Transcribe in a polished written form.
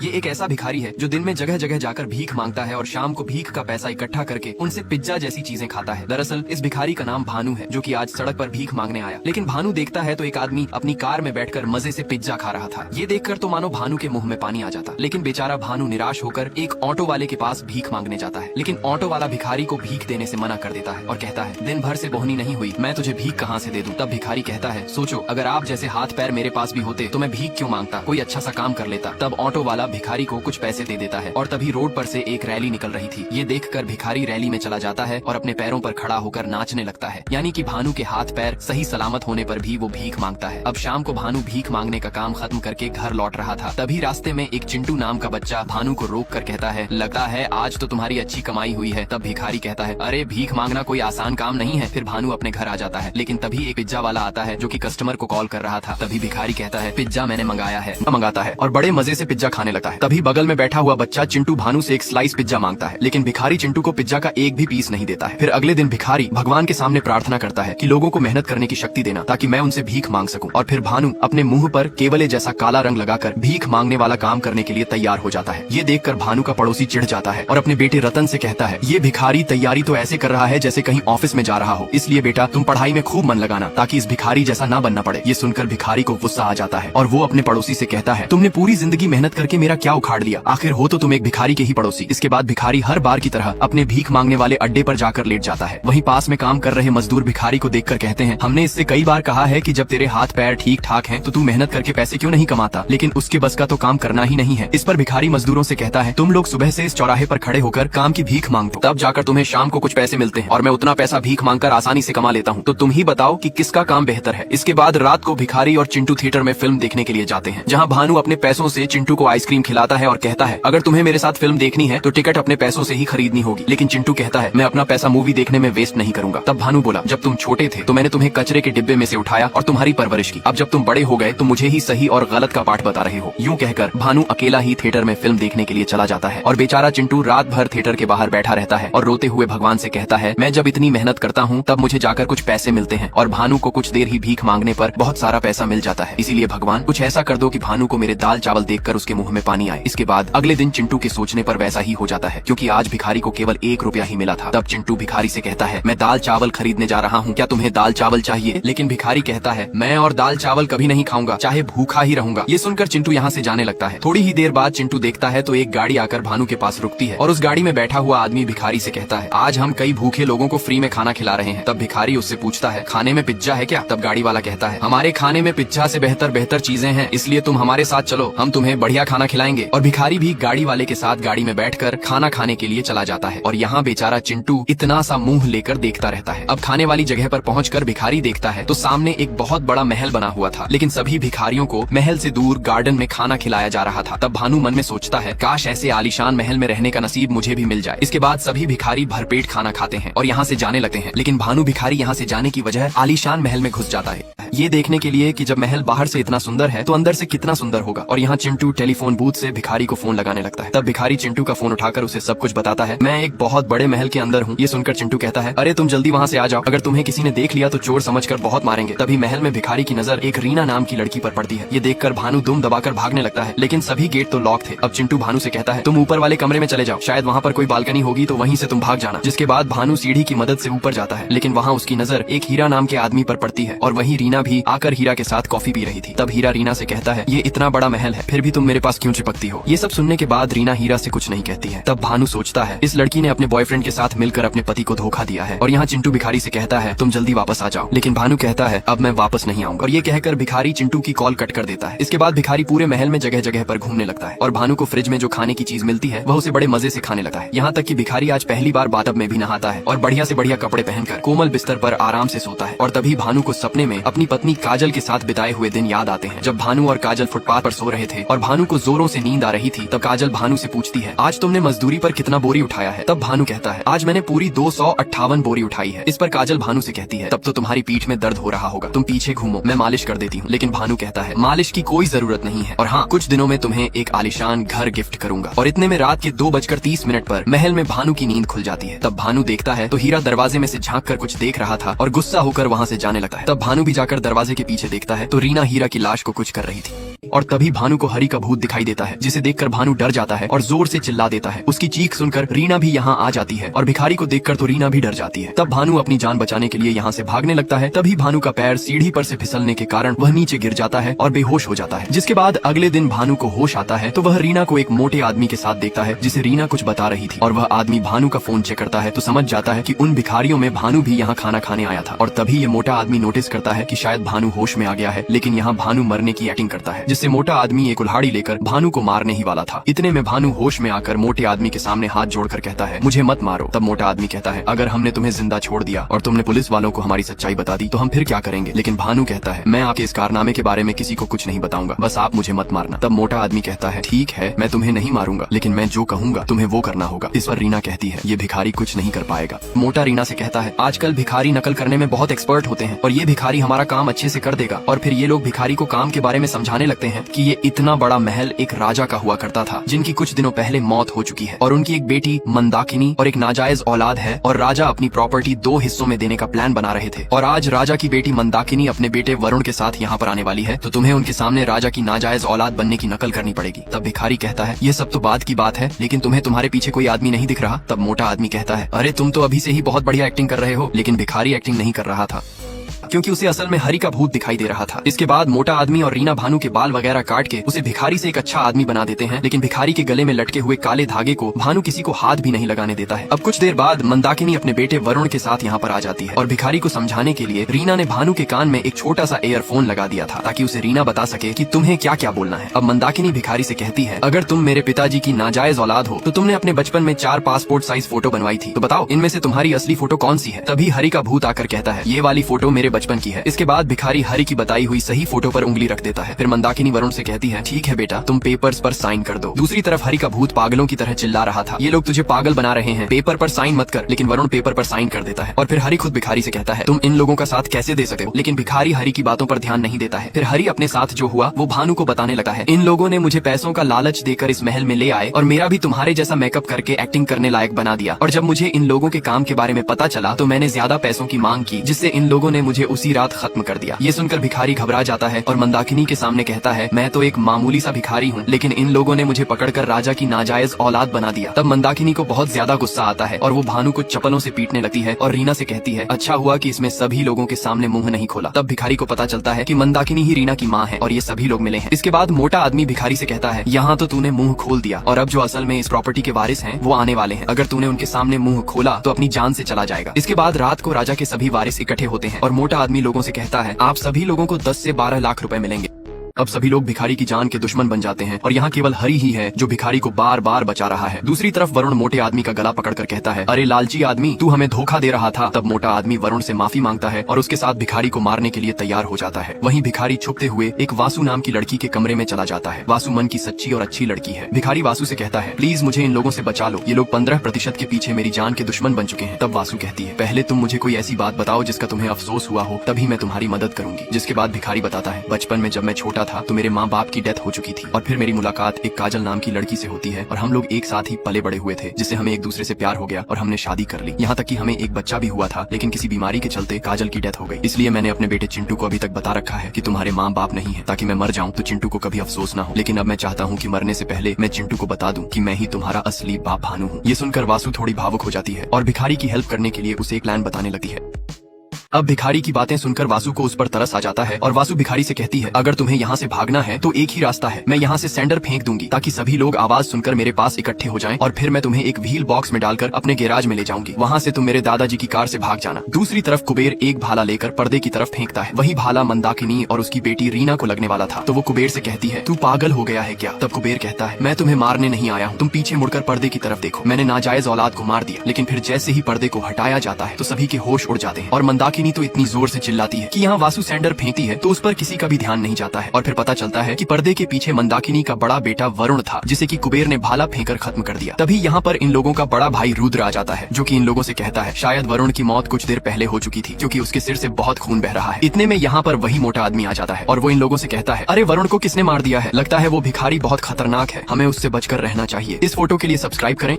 ये एक ऐसा भिखारी है जो दिन में जगह जगह जाकर भीख मांगता है और शाम को भीख का पैसा इकट्ठा करके उनसे पिज्जा जैसी चीजें खाता है। दरअसल इस भिखारी का नाम भानु है, जो कि आज सड़क पर भीख मांगने आया। लेकिन भानु देखता है तो एक आदमी अपनी कार में बैठकर मजे से पिज्जा खा रहा था। ये देखकर तो मानो भानु के मुंह में पानी आ जाता। लेकिन बेचारा भानु निराश होकर एक ऑटो वाले के पास भीख मांगने जाता है। लेकिन ऑटो वाला भिखारी को भीख देने से मना कर देता है और कहता है, दिन भर से बोहनी नहीं हुई, मैं तुझे भीख कहाँ से दे दूं। तब भिखारी कहता है, सोचो अगर आप जैसे हाथ पैर मेरे पास भी होते तो मैं भीख क्यों मांगता, कोई अच्छा सा काम कर लेता। तब ऑटो वाला भिखारी को कुछ पैसे दे देता है और तभी रोड पर से एक रैली निकल रही थी। ये देखकर भिखारी रैली में चला जाता है और अपने पैरों पर खड़ा होकर नाचने लगता है। यानी कि भानु के हाथ पैर सही सलामत होने पर भी वो भीख मांगता है। अब शाम को भानु भीख मांगने का काम खत्म करके घर लौट रहा था। तभी रास्ते में एक चिंटू नाम का बच्चा भानु को रोक कर कहता है, लगता है आज तो तुम्हारी अच्छी कमाई हुई है। तब भिखारी कहता है, अरे भीख मांगना कोई आसान काम नहीं है। फिर भानु अपने घर आ जाता है। लेकिन तभी एक पिज्जा वाला आता है जो कि कस्टमर को कॉल कर रहा था। तभी भिखारी कहता है, पिज्जा मैंने मंगाया है। मंगाता है और बड़े मजे से पिज्जा खाने लगता है। तभी बगल में बैठा हुआ बच्चा चिंटू भानु से एक स्लाइस पिज्जा मांगता है। लेकिन भिखारी चिंटू को पिज्जा का एक भी पीस नहीं देता है। फिर अगले दिन भिखारी भगवान के सामने प्रार्थना करता है कि लोगों को मेहनत करने की शक्ति देना ताकि मैं उनसे भीख मांग सकूं। और फिर भानु अपने मुंह पर केवले जैसा काला रंग लगाकर भीख मांगने वाला काम करने के लिए तैयार हो जाता है। ये देखकर भानु का पड़ोसी चिढ़ जाता है और अपने बेटे रतन से कहता है, ये भिखारी तैयारी तो ऐसे कर रहा है जैसे कहीं ऑफिस में जा रहा हो, इसलिए बेटा तुम पढ़ाई में खूब मन लगाना ताकि इस भिखारी जैसा ना बनना पड़े। ये सुनकर भिखारी को गुस्सा आ जाता है और वो अपने पड़ोसी से कहता है, तुमने पूरी जिंदगी मेहनत करके मेरा क्या उखाड़ लिया, आखिर हो तो तुम एक भिखारी के ही पड़ोसी। इसके बाद भिखारी हर बार की तरह अपने भीख मांगने वाले अड्डे पर जाकर लेट जाता है। वहीं पास में काम कर रहे मजदूर भिखारी को देखकर कहते हैं, हमने इससे कई बार कहा है कि जब तेरे हाथ पैर ठीक ठाक हैं तो तू मेहनत करके पैसे क्यों नहीं कमाता, लेकिन उसके बस का तो काम करना ही नहीं है। इस पर भिखारी मजदूरों से कहता है, तुम लोग सुबह से इस चौराहे पर खड़े होकर काम की भीख मांगते हो, तब जाकर तुम्हें शाम को कुछ पैसे मिलते हैं और मैं उतना पैसा भीख मांगकर आसानी से कमा लेता हूँ। तो तुम ही बताओ कि किसका काम बेहतर है। इसके बाद रात को भिखारी और चिंटू थिएटर में फिल्म देखने के लिए जाते हैं, जहाँ भानु अपने पैसों से चिंटू को आइसक्रीम खिलाता है और कहता है, अगर तुम्हें मेरे साथ फिल्म देखनी है तो टिकट अपने पैसों से ही खरीदनी होगी। लेकिन चिंटू कहता है, मैं अपना पैसा मूवी देखने में वेस्ट नहीं करूंगा। तब भानु बोला, जब तुम छोटे थे तो मैंने तुम्हें कचरे के डिब्बे में से उठाया और तुम्हारी परवरिश की। अब जब तुम बड़े हो गए तो मुझे ही सही और गलत का पाठ बता रहे हो। यूं कहकर भानु अकेला ही थिएटर में फिल्म देखने के लिए चला जाता है और बेचारा चिंटू रात भर थिएटर के बाहर बैठा रहता है और रोते हुए भगवान से कहता है, मैं जब इतनी मेहनत करता हूँ तब मुझे जाकर कुछ पैसे मिलते हैं और भानु को कुछ देर ही भीख मांगने पर बहुत सारा पैसा मिल जाता है। इसीलिए भगवान कुछ ऐसा कर दो कि भानु को मेरे दाल चावल देखकर उसके मुंह में पानी आए। इसके बाद अगले दिन चिंटू के सोचने पर वैसा ही हो जाता है, क्योंकि आज भिखारी को केवल 1 रुपया ही मिला था। तब चिंटू भिखारी से कहता है, मैं दाल चावल खरीदने जा रहा हूँ, क्या तुम्हें दाल चावल चाहिए? लेकिन भिखारी कहता है, मैं और दाल चावल कभी नहीं खाऊंगा, चाहे भूखा ही रहूंगा। ये सुनकर चिंटू यहाँ से जाने लगता है। थोड़ी ही देर बाद चिंटू देखता है तो एक गाड़ी आकर भानु के पास रुकती है और उस गाड़ी में बैठा हुआ आदमी भिखारी से कहता है, आज हम कई भूखे लोगों को फ्री में खाना खिला रहे हैं। तब भिखारी उससे पूछता है, खाने में पिज्जा है क्या? तब गाड़ी वाला कहता है, हमारे खाने में पिज्जा से बेहतर चीजें हैं, इसलिए तुम हमारे साथ चलो, हम तुम्हें बढ़िया खाना खिलाएंगे। और भिखारी भी गाड़ी वाले के साथ गाड़ी में बैठकर खाना खाने के लिए चला जाता है और यहाँ बेचारा चिंटू इतना सा मुंह लेकर देखता रहता है। अब खाने वाली जगह पर पहुंचकर भिखारी देखता है तो सामने एक बहुत बड़ा महल बना हुआ था, लेकिन सभी भिखारियों को महल से दूर गार्डन में खाना खिलाया जा रहा था। तब भानु मन में सोचता है, काश ऐसे आलीशान महल में रहने का नसीब मुझे भी मिल जाए। इसके बाद सभी भिखारी भरपेट खाना खाते हैं और यहाँ से जाने लगते हैं। लेकिन भानु भिखारी यहाँ से जाने की वजह आलीशान महल में घुस जाता है, ये देखने के लिए कि जब महल बाहर से इतना सुंदर है तो अंदर से कितना सुंदर होगा। और यहाँ चिंटू टेलीफोन बूथ से भिखारी को फोन लगाने लगता है। तब भिखारी चिंटू का फोन उठाकर उसे सब कुछ बताता है, मैं एक बहुत बड़े महल के अंदर हूँ। ये सुनकर चिंटू कहता है, अरे तुम जल्दी वहाँ से आ जाओ, अगर तुम्हें किसी ने देख लिया तो चोर समझकर बहुत मारेंगे। तभी महल में भिखारी की नजर एक रीना नाम की लड़की पर पड़ती है। ये देखकर भानु दुम दबाकर भागने लगता है, लेकिन सभी गेट तो लॉक थे। अब चिंटू भानु से कहता है, तुम ऊपर वाले कमरे में चले जाओ, शायद वहाँ पर कोई बालकनी होगी तो वहीं से तुम भाग जाना। जिसके बाद भानु सीढ़ी की मदद से ऊपर जाता है, लेकिन वहाँ उसकी नजर एक हीरा नाम के आदमी पर पड़ती है और वहीं रीना भी आकर हीरा के साथ कॉफी पी रही थी। तब हीरा रीना से कहता है, ये इतना बड़ा महल है फिर भी तुम मेरे पास क्यों चिपकती हो? ये सब सुनने के बाद रीना हीरा से कुछ नहीं कहती है। तब भानु सोचता है, इस लड़की ने अपने बॉयफ्रेंड के साथ मिलकर अपने पति को धोखा दिया है। और यहाँ चिंटू भिखारी से कहता है, तुम जल्दी वापस आ जाओ। लेकिन भानु कहता है, अब मैं वापस नहीं आऊंगा। और ये कहकर भिखारी चिंटू की कॉल कट कर देता है। इसके बाद भिखारी पूरे महल में जगह जगह पर घूमने लगता है और भानु को फ्रिज में जो खाने की चीज मिलती है वह उसे बड़े मजे से खाने लगता है। यहाँ तक कि भिखारी आज पहली बार बाथटब में भी नहाता है और बढ़िया से बढ़िया कपड़े पहनकर कोमल बिस्तर पर आराम से सोता है। और तभी भानु को सपने में अपनी पत्नी काजल के साथ बिताए हुए दिन याद आते हैं, जब भानु और काजल फुटपाथ पर सो रहे थे और भानु को जोरों से नींद आ रही थी। तब काजल भानु से पूछती है, आज तुमने मजदूरी पर कितना बोरी उठाया है? तब भानु कहता है, आज मैंने पूरी 258 बोरी उठाई है। इस पर काजल भानु से कहती है, तब तो तुम्हारी पीठ में दर्द हो रहा होगा, तुम पीछे घूमो, मैं मालिश कर देती हूँ। लेकिन भानु कहता है, मालिश की कोई जरूरत नहीं है, और हाँ कुछ दिनों में तुम्हें एक आलीशान घर गिफ्ट करूंगा। और इतने में रात के 2:30 पर महल में भानु की नींद खुल जाती है। तब भानु देखता है तो हीरा दरवाजे में से झांक कर कुछ देख रहा था और गुस्सा होकर वहाँ से जाने लगता है। तब भानु भी जाकर दरवाजे के पीछे देखता है तो रीना हीरा की लाश को कुछ कर रही थी। और तभी भानु को हरि का भूत दिखाई देता है, जिसे देखकर भानु डर जाता है और जोर से चिल्ला देता है। उसकी चीख सुनकर रीना भी यहाँ आ जाती है और भिखारी को देखकर तो रीना भी डर जाती है। तब भानु अपनी जान बचाने के लिए यहाँ से भागने लगता है। तभी भानु का पैर सीढ़ी पर से फिसलने के कारण वह नीचे गिर जाता है और बेहोश हो जाता है। जिसके बाद अगले दिन भानु को होश आता है तो वह रीना को एक मोटे आदमी के साथ देखता है, जिसे रीना कुछ बता रही थी। और वह आदमी भानु का फोन चेक करता है तो समझ जाता है कि उन भिखारियों में भानु भी यहाँ खाना खाने आया था। और तभी ये मोटा आदमी नोटिस करता है कि शायद भानु होश में आ गया है, लेकिन यहाँ भानु मरने की एक्टिंग करता है, जिससे मोटा आदमी एक कुल्हाड़ी लेकर भानु को मारने ही वाला था। इतने में भानु होश में आकर मोटे आदमी के सामने हाथ जोड़कर कहता है, मुझे मत मारो। तब मोटा आदमी कहता है, अगर हमने तुम्हें जिंदा छोड़ दिया और तुमने पुलिस वालों को हमारी सच्चाई बता दी तो हम फिर क्या करेंगे। लेकिन भानु कहता है, मैं आपके इस कारनामे के बारे में किसी को कुछ नहीं बताऊंगा, बस आप मुझे मत मारना। तब मोटा आदमी कहता है, ठीक है, मैं तुम्हें नहीं मारूंगा, लेकिन मैं जो कहूंगा तुम्हें वो करना होगा। इस पर रीना कहती है, ये भिखारी कुछ नहीं कर पाएगा। मोटा रीना से कहता है, आजकल भिखारी नकल करने में बहुत एक्सपर्ट होते हैं और ये भिखारी हमारा काम अच्छे से कर देगा। और फिर ये लोग भिखारी को काम के बारे में समझाने लगते हैं कि ये इतना बड़ा महल एक राजा का हुआ करता था, जिनकी कुछ दिनों पहले मौत हो चुकी है और उनकी एक बेटी मंदाकिनी और एक नाजायज औलाद है। और राजा अपनी प्रॉपर्टी 2 हिस्सों में देने का प्लान बना रहे थे। और आज राजा की बेटी मंदाकिनी अपने बेटे वरुण के साथ यहाँ पर आने वाली है, तो तुम्हें उनके सामने राजा की नाजायज औलाद बनने की नकल करनी पड़ेगी। तब भिखारी कहता है, ये सब तो बाद की बात है, लेकिन तुम्हें तुम्हारे पीछे कोई आदमी नहीं दिख रहा। तब मोटा आदमी कहता है, अरे तुम तो अभी से ही बहुत बढ़िया एक्टिंग कर रहे हो। लेकिन भिखारी एक्टिंग नहीं कर रहा था, क्योंकि उसे असल में हरि का भूत दिखाई दे रहा था। इसके बाद मोटा आदमी और रीना भानु के बाल वगैरह काट के उसे भिखारी से एक अच्छा आदमी बना देते हैं। लेकिन भिखारी के गले में लटके हुए काले धागे को भानु किसी को हाथ भी नहीं लगाने देता है। अब कुछ देर बाद मंदाकिनी अपने बेटे वरुण के साथ यहाँ पर आ जाती है और भिखारी को समझाने के लिए रीना ने भानु के कान में एक छोटा सा एयरफोन लगा दिया था, ताकि उसे रीना बता सके कि तुम्हें क्या क्या बोलना है। अब मंदाकिनी भिखारी से कहती है, अगर तुम मेरे पिताजी की नाजायज औलाद हो तो तुमने अपने बचपन में 4 पासपोर्ट साइज फोटो बनवाई थी, तो बताओ इनमें से तुम्हारी असली फोटो कौन सी है। तभी हरि का भूत आकर कहता है, ये वाली फोटो मेरे बचपन की है। इसके बाद भिखारी हरि की बताई हुई सही फोटो पर उंगली रख देता है। फिर मंदाकिनी वरुण से कहती है, ठीक है बेटा, तुम पेपर्स पर साइन कर दो। दूसरी तरफ हरि का भूत पागलों की तरह चिल्ला रहा था, ये लोग तुझे पागल बना रहे हैं, पेपर पर साइन मत कर। लेकिन वरुण पेपर पर साइन कर देता है। और फिर हरि खुद भिखारी से कहता है, तुम इन लोगों का साथ कैसे दे सकते हो। लेकिन भिखारी हरि की बातों पर ध्यान नहीं देता है। फिर हरि अपने साथ जो हुआ वो भानु को बताने लगा है, इन लोगों ने मुझे पैसों का लालच देकर इस महल में ले आए और मेरा भी तुम्हारे जैसा मेकअप करके एक्टिंग करने लायक बना दिया। और जब मुझे इन लोगों के काम के बारे में पता चला तो मैंने ज्यादा पैसों की मांग की, जिससे इन लोगों ने मुझे उसी रात खत्म कर दिया। ये सुनकर भिखारी घबरा जाता है और मंदाकिनी के सामने कहता है, मैं तो एक मामूली सा भिखारी हूँ, लेकिन इन लोगों ने मुझे पकड़कर राजा की नाजायज औलाद बना दिया। तब मंदाकिनी को बहुत ज्यादा गुस्सा आता है और वो भानु को चप्पलों से पीटने लगती है और रीना से कहती है, अच्छा हुआ कि इसमें सभी लोगों के सामने मुंह नहीं खोला। तब भिखारी को पता चलता है कि मंदाकिनी ही रीना की माँ है और ये सभी लोग मिले हैं। इसके बाद मोटा आदमी भिखारी से कहता है, यहाँ तो तूने मुंह खोल दिया और अब जो असल में इस प्रॉपर्टी के वारिस हैं वो आने वाले हैं। अगर तूने उनके सामने मुंह खोला तो अपनी जान से चला जाएगा। इसके बाद रात को राजा के सभी वारिस इकट्ठे होते हैं और मोटा आदमी लोगों से कहता है, आप सभी लोगों को 10 से 12 लाख रुपए मिलेंगे। अब सभी लोग भिखारी की जान के दुश्मन बन जाते हैं और यहाँ केवल हरि ही है जो भिखारी को बार बार बचा रहा है। दूसरी तरफ वरुण मोटे आदमी का गला पकड़कर कहता है, अरे लालची आदमी, तू हमें धोखा दे रहा था। तब मोटा आदमी वरुण से माफी मांगता है और उसके साथ भिखारी को मारने के लिए तैयार हो जाता है। वहीं भिखारी छुपते हुए एक वासु नाम की लड़की के कमरे में चला जाता है। वासु मन की सच्ची और अच्छी लड़की है। भिखारी वासु से कहता है, प्लीज मुझे इन लोगों से बचा लो, ये लोग 15% के पीछे मेरी जान के दुश्मन बन चुके हैं। तब वासु कहती है, पहले तुम मुझे कोई ऐसी बात बताओ जिसका तुम्हें अफसोस हुआ हो, तभी मैं तुम्हारी मदद करूंगी। जिसके बाद भिखारी बताता है, बचपन में जब मैं छोटा था तो मेरे माँ बाप की डेथ हो चुकी थी और फिर मेरी मुलाकात एक काजल नाम की लड़की से होती है और हम लोग एक साथ ही पले बड़े हुए थे, जिससे हमें एक दूसरे से प्यार हो गया और हमने शादी कर ली। यहाँ तक कि हमें एक बच्चा भी हुआ था, लेकिन किसी बीमारी के चलते काजल की डेथ हो गई। इसलिए मैंने अपने बेटे चिंटू को अभी तक बता रखा है कि तुम्हारे माँ बाप नहीं है, ताकि मैं मर जाऊँ तो चिंटू को कभी अफसोस ना हो। लेकिन अब मैं चाहता हूँ कि मरने से पहले मैं चिंटू को बता दूं कि मैं ही तुम्हारा असली बाप भानु हूँ। ये सुनकर वासु थोड़ी भावुक हो जाती है और भिखारी की हेल्प करने के लिए उसे एक प्लान बताने लगती है। अब भिखारी की बातें सुनकर वासु को उस पर तरस आ जाता है और वासु भिखारी से कहती है, अगर तुम्हें यहाँ से भागना है तो एक ही रास्ता है, मैं यहाँ से सैंडर फेंक दूंगी ताकि सभी लोग आवाज सुनकर मेरे पास इकट्ठे हो जाएं और फिर मैं तुम्हें एक व्हील बॉक्स में डालकर अपने गैराज में ले जाऊंगी। वहाँ से तुम मेरे दादाजी की कार से भाग जाना। दूसरी तरफ कुबेर एक भाला लेकर पर्दे की तरफ फेंकता है। वही भाला मंदाकिनी और उसकी बेटी रीना को लगने वाला था, तो वो कुबेर से कहती है, तू पागल हो गया है क्या। तब कुबेर कहता है, मैं तुम्हें मारने नहीं आया हूँ, तुम पीछे मुड़कर पर्दे की तरफ देखो। मैंने नाजायज औलाद को मार दिया, लेकिन फिर जैसे ही पर्दे को हटाया जाता है तो सभी के होश उड़ जाते हैं और मंदाकिनी तो इतनी जोर से चिल्लाती है कि यहाँ वासु सैंडर फेंकती है तो उस पर किसी का भी ध्यान नहीं जाता है। और फिर पता चलता है कि पर्दे के पीछे मंदाकिनी का बड़ा बेटा वरुण था, जिसे कि कुबेर ने भाला फेंकर खत्म कर दिया। तभी यहाँ पर इन लोगों का बड़ा भाई रुद्र आ जाता है, जो कि इन लोगों से कहता है, शायद वरुण की मौत कुछ देर पहले हो चुकी थी, क्योंकि उसके सिर से बहुत खून बह रहा है। इतने में यहाँ पर वही मोटा आदमी आ जाता है और वो इन लोगों से कहता है, अरे वरुण को किसने मार दिया है, लगता है वो भिखारी बहुत खतरनाक है, हमें उससे बचकर रहना चाहिए। इस फोटो के लिए सब्सक्राइब करें।